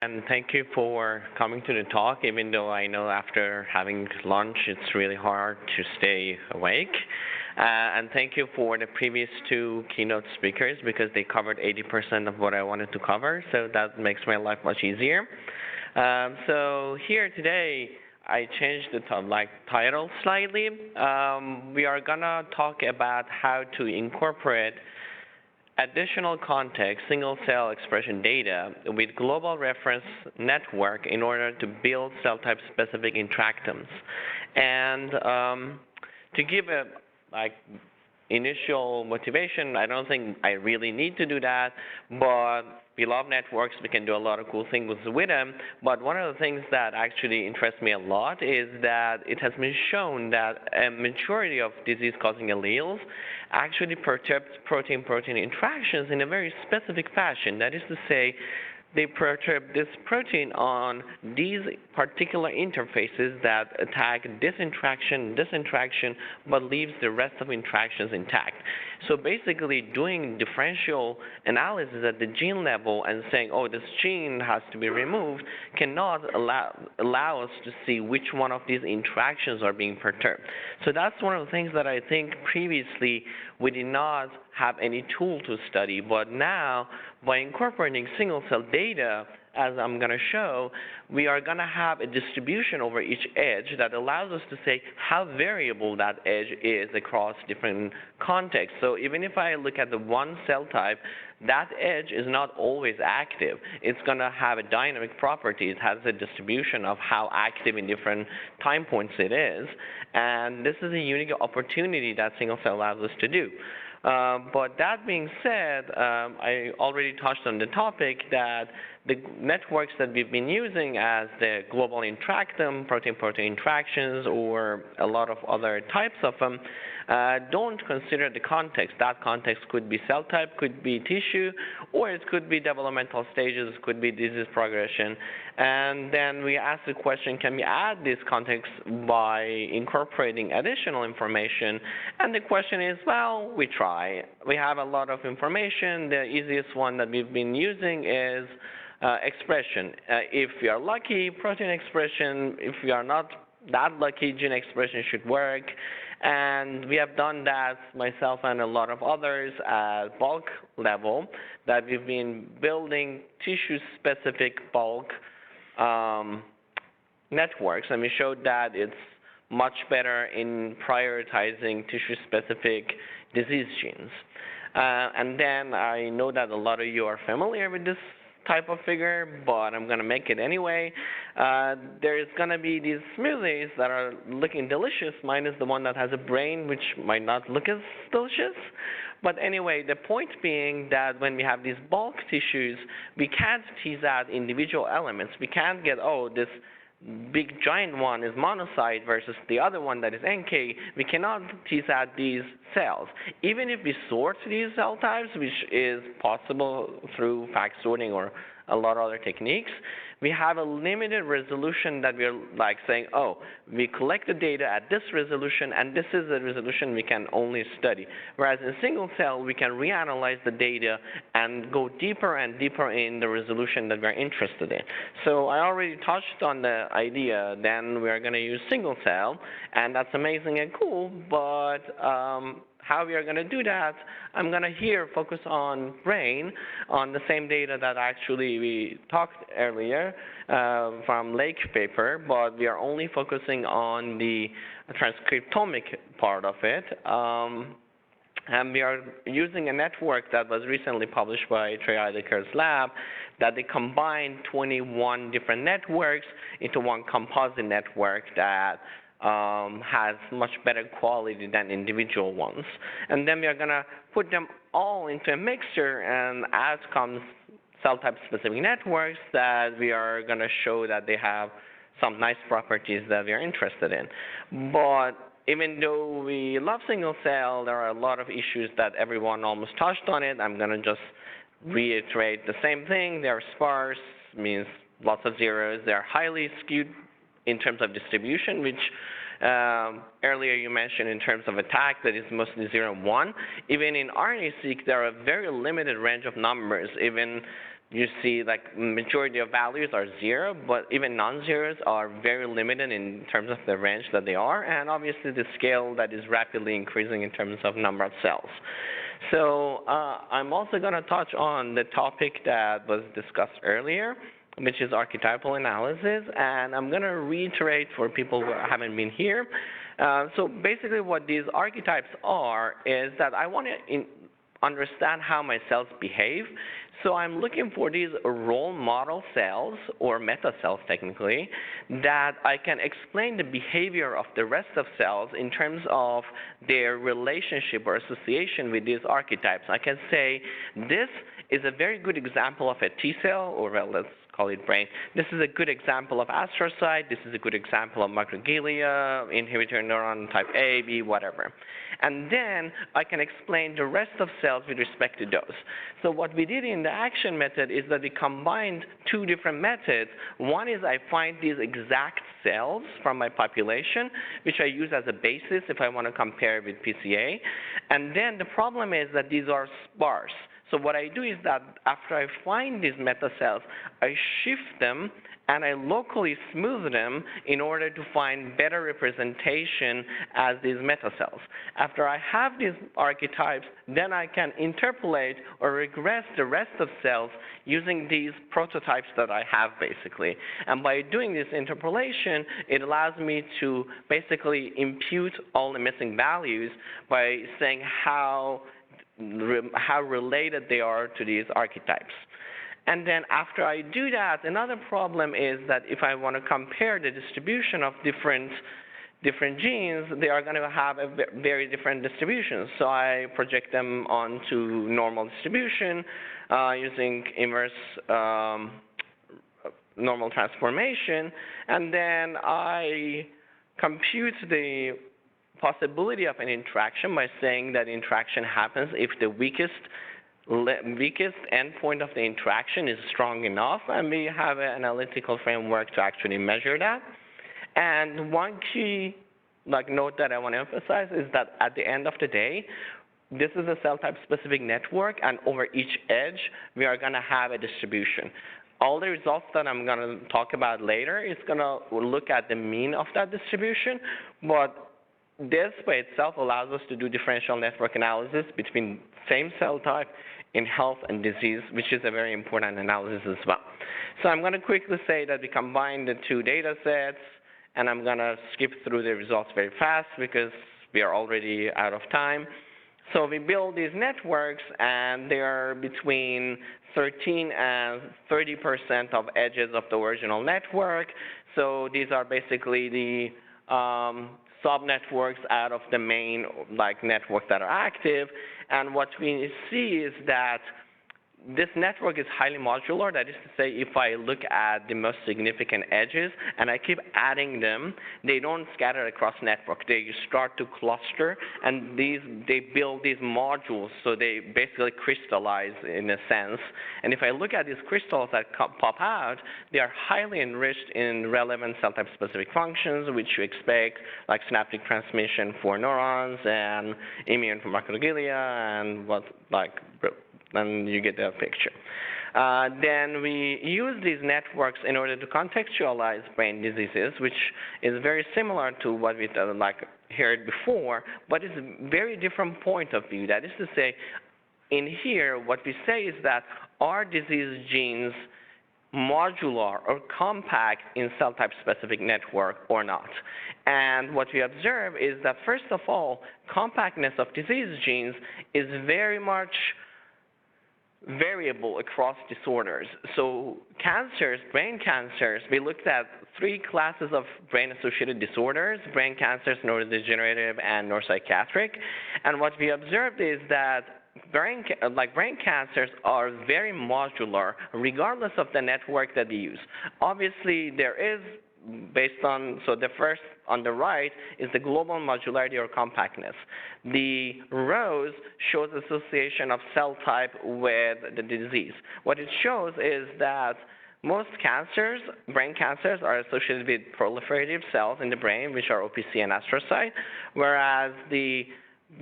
And thank you for coming to the talk, even though I know after having lunch it's really hard to stay awake. And thank you for the previous two keynote speakers because they covered 80% of what I wanted to cover, so that makes my life much easier. So here today, I changed the title slightly. We are gonna talk about how to incorporate additional context, single cell expression data with global reference network in order to build cell type specific interactums. And to give a initial motivation, I don't think I really need to do that, but we love networks. We can do a lot of cool things with them. But one of the things that actually interests me a lot is that it has been shown that a majority of disease-causing alleles actually perturb protein-protein interactions in a very specific fashion. That is to say, they perturb this protein on these particular interfaces that attack this interaction, but leaves the rest of interactions intact. So basically doing differential analysis at the gene level and saying, oh, this gene has to be removed, cannot allow us to see which one of these interactions are being perturbed. So that's one of the things that I think previously we did not have any tool to study, but now by incorporating single cell data, as I'm going to show, we are going to have a distribution over each edge that allows us to say how variable that edge is across different contexts. So even if I look at the one cell type, that edge is not always active. It's going to have a dynamic property. It has a distribution of how active in different time points it is. And this is a unique opportunity that single cell allows us to do. But that being said, I already touched on the topic that the networks that we've been using as the global interactome, protein-protein interactions, or a lot of other types of them, don't consider the context. That context could be cell type, could be tissue, or it could be developmental stages, could be disease progression. And then we ask the question, can we add this context by incorporating additional information? And the question is, well, we try. We have a lot of information. The easiest one that we've been using is expression. If we are lucky, protein expression. If we are not that lucky, gene expression should work. And we have done that, myself and a lot of others, at bulk level, that we've been building tissue-specific bulk networks. And we showed that it's much better in prioritizing tissue-specific disease genes. And then I know that a lot of you are familiar with this type of figure, but I'm going to make it anyway. There's going to be these smoothies that are looking delicious, minus the one that has a brain, which might not look as delicious. But anyway, the point being that when we have these bulk tissues, we can't tease out individual elements. We can't get, oh, this big giant one is monocyte versus the other one that is NK. We cannot tease out these cells. Even if we sort these cell types, which is possible through fact sorting or a lot of other techniques, we have a limited resolution that we're like saying, oh, we collect the data at this resolution, and this is the resolution we can only study. Whereas in single cell, we can reanalyze the data and go deeper and deeper in the resolution that we're interested in. So I already touched on the idea, then we're going to use single cell, and that's amazing and cool, but how we are going to do that, I'm going to here focus on brain, on the same data that actually we talked earlier from Lake paper, but we are only focusing on the transcriptomic part of it. And we are using a network that was recently published by Trey Ideker's lab that they combined 21 different networks into one composite network that has much better quality than individual ones. And then we are going to put them all into a mixture, and out comes cell type specific networks that we are going to show that they have some nice properties that we are interested in. But even though we love single cell, there are a lot of issues that everyone almost touched on it. I'm going to just reiterate the same thing. They're sparse, means lots of zeros. They're highly skewed in terms of distribution, which earlier you mentioned in terms of attack, that is mostly 0 and 1. Even in RNA-seq, there are a very limited range of numbers. Even you see like majority of values are 0, but even non-zeros are very limited in terms of the range that they are, and obviously the scale that is rapidly increasing in terms of number of cells. So I'm also going to touch on the topic that was discussed earlier, which is archetypal analysis, and I'm going to reiterate for people who haven't been here. So basically what these archetypes are is that I want to understand how my cells behave. So I'm looking for these role model cells, or meta cells technically, that I can explain the behavior of the rest of cells in terms of their relationship or association with these archetypes. I can say this is a very good example of a T cell, or well, let's call it brain. This is a good example of astrocyte. This is a good example of microglia, inhibitor neuron type A, B, whatever. And then I can explain the rest of cells with respect to those. So what we did in the action method is that we combined two different methods. One is I find these exact cells from my population, which I use as a basis if I want to compare with PCA. And then the problem is that these are sparse. So what I do is that after I find these meta cells, I shift them and I locally smooth them in order to find better representation as these meta cells. After I have these archetypes, then I can interpolate or regress the rest of cells using these prototypes that I have basically. And by doing this interpolation, it allows me to basically impute all the missing values by saying how related they are to these archetypes. And then after I do that, another problem is that if I want to compare the distribution of different genes, they are going to have a very different distribution. So I project them onto normal distribution using inverse normal transformation, and then I compute the possibility of an interaction by saying that interaction happens if the weakest endpoint of the interaction is strong enough, and we have an analytical framework to actually measure that. And one key note that I want to emphasize is that at the end of the day, this is a cell type specific network, and over each edge, we are going to have a distribution. All the results that I'm going to talk about later is going to look at the mean of that distribution, but this by itself allows us to do differential network analysis between same cell type in health and disease, which is a very important analysis as well. So I'm going to quickly say that we combine the two data sets, and I'm going to skip through the results very fast because we are already out of time. So we build these networks, and they are between 13 and 30% of edges of the original network. So these are basically the sub-networks out of the main network that are active. And what we see is that this network is highly modular. That is to say, if I look at the most significant edges and I keep adding them, they don't scatter across network. They start to cluster, and they build these modules, so they basically crystallize in a sense. And if I look at these crystals that pop out, they are highly enriched in relevant cell type specific functions, which you expect, like synaptic transmission for neurons and immune for microglia and and you get the picture. Then we use these networks in order to contextualize brain diseases, which is very similar to what we heard before, but it's a very different point of view. That is to say, in here, what we say is that are disease genes modular or compact in cell type specific network or not? And what we observe is that, first of all, compactness of disease genes is very much variable across disorders. So cancers, brain cancers, we looked at 3 classes of brain-associated disorders: brain cancers, neurodegenerative, and neuropsychiatric. And what we observed is that brain cancers are very modular regardless of the network that we use. Obviously, there is based on, so the first on the right is the global modularity or compactness. The rows shows association of cell type with the disease. What it shows is that most cancers, brain cancers, are associated with proliferative cells in the brain, which are OPC and astrocyte, whereas the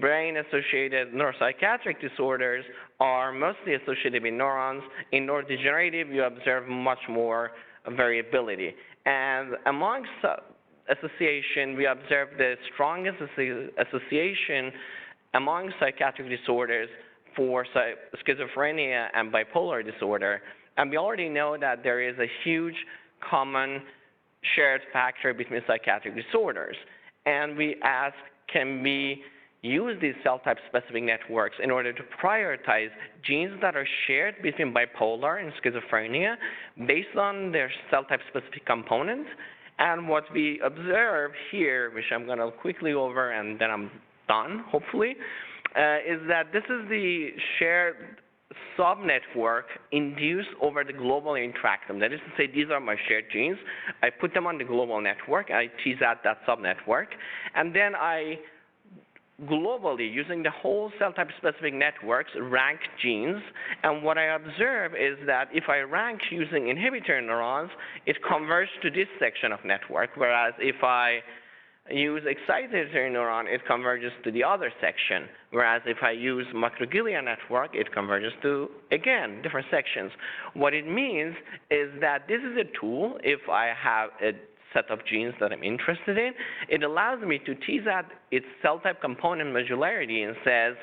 brain-associated neuropsychiatric disorders are mostly associated with neurons. In neurodegenerative, you observe much more variability. And amongst association, we observe the strongest association among psychiatric disorders for schizophrenia and bipolar disorder. And we already know that there is a huge common shared factor between psychiatric disorders. And we ask, can we use these cell type specific networks in order to prioritize genes that are shared between bipolar and schizophrenia based on their cell type specific component? And what we observe here, which I'm going to quickly over and then I'm done, hopefully, is that this is the shared subnetwork induced over the global interactome. That is to say, these are my shared genes. I put them on the global network. I tease out that subnetwork. And then I globally, using the whole cell type specific networks, rank genes. And what I observe is that if I rank using inhibitor neurons, it converges to this section of network, whereas if I use excitatory neuron, it converges to the other section, whereas if I use microglia network, it converges to, again, different sections. What it means is that this is a tool. If I have a set of genes that I'm interested in, it allows me to tease out its cell type component modularity and says,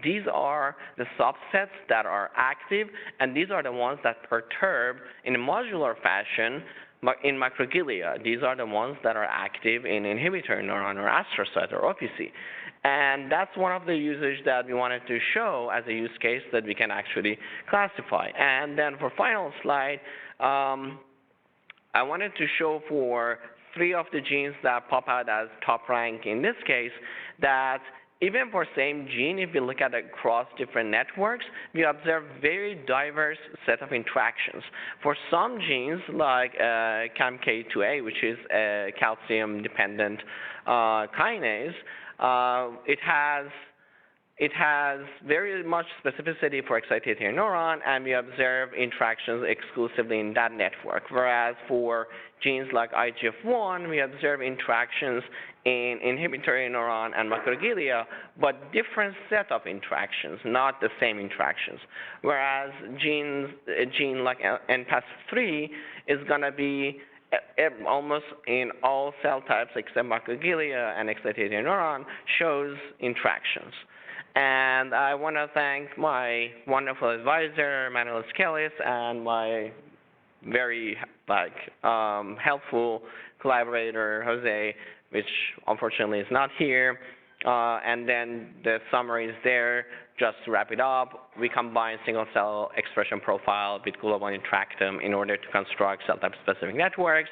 these are the subsets that are active, and these are the ones that perturb in a modular fashion in microglia. These are the ones that are active in inhibitory neuron or astrocyte or OPC. And that's one of the usages that we wanted to show as a use case that we can actually classify. And then for final slide, I wanted to show for 3 of the genes that pop out as top rank in this case that even for same gene, if we look at across different networks, we observe very diverse set of interactions. For some genes, like CAMK2A, which is a calcium-dependent kinase, it has very much specificity for excitatory neuron, and we observe interactions exclusively in that network. Whereas for genes like IGF-1, we observe interactions in inhibitory neuron and microglia, but different set of interactions, not the same interactions. Whereas a gene like NPAS3 is going to be almost in all cell types except microglia and excitatory neuron shows interactions. And I want to thank my wonderful advisor, Manuel Skelis, and my very helpful collaborator, Jose, which unfortunately is not here. And then the summary is there. Just to wrap it up, we combine single-cell expression profile with global interactome in order to construct cell-type specific networks.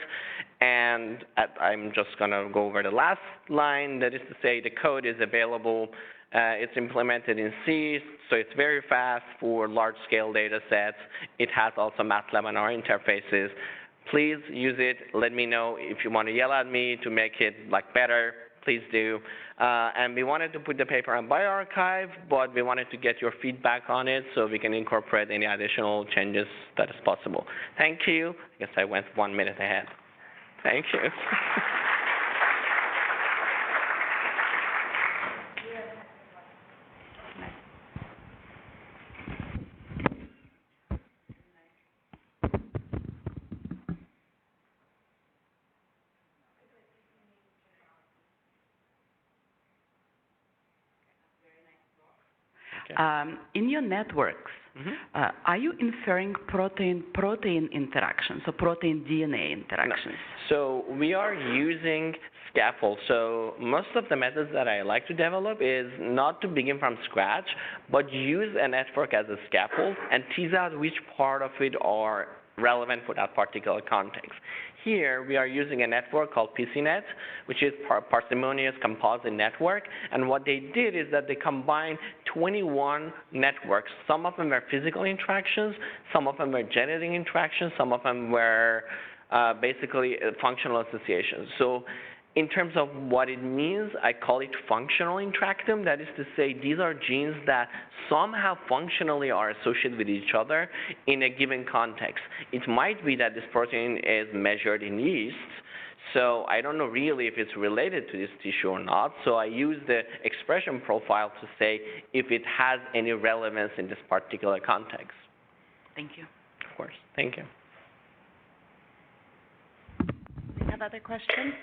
And I'm just going to go over the last line. That is to say, the code is available. It's implemented in C, so it's very fast for large-scale data sets. It has also MATLAB and R interfaces. Please use it. Let me know if you want to yell at me to make it better. Please do. And we wanted to put the paper on bioRxiv, but we wanted to get your feedback on it so we can incorporate any additional changes that is possible. Thank you. I guess I went 1 minute ahead. Thank you. In your networks, are you inferring protein-protein interactions, so protein-DNA interactions? No. So we are using scaffolds. So most of the methods that I like to develop is not to begin from scratch, but use a network as a scaffold and tease out which part of it are relevant for that particular context. Here, we are using a network called PCNet, which is parsimonious composite network. And what they did is that they combined 21 networks. Some of them were physical interactions, some of them were genetic interactions, some of them were basically functional associations. So in terms of what it means, I call it functional interactome. That is to say, these are genes that somehow functionally are associated with each other in a given context. It might be that this protein is measured in yeast, So I don't know really if it's related to this tissue or not. So I use the expression profile to say if it has any relevance in this particular context. Thank you. Of course. Thank you. Any other questions?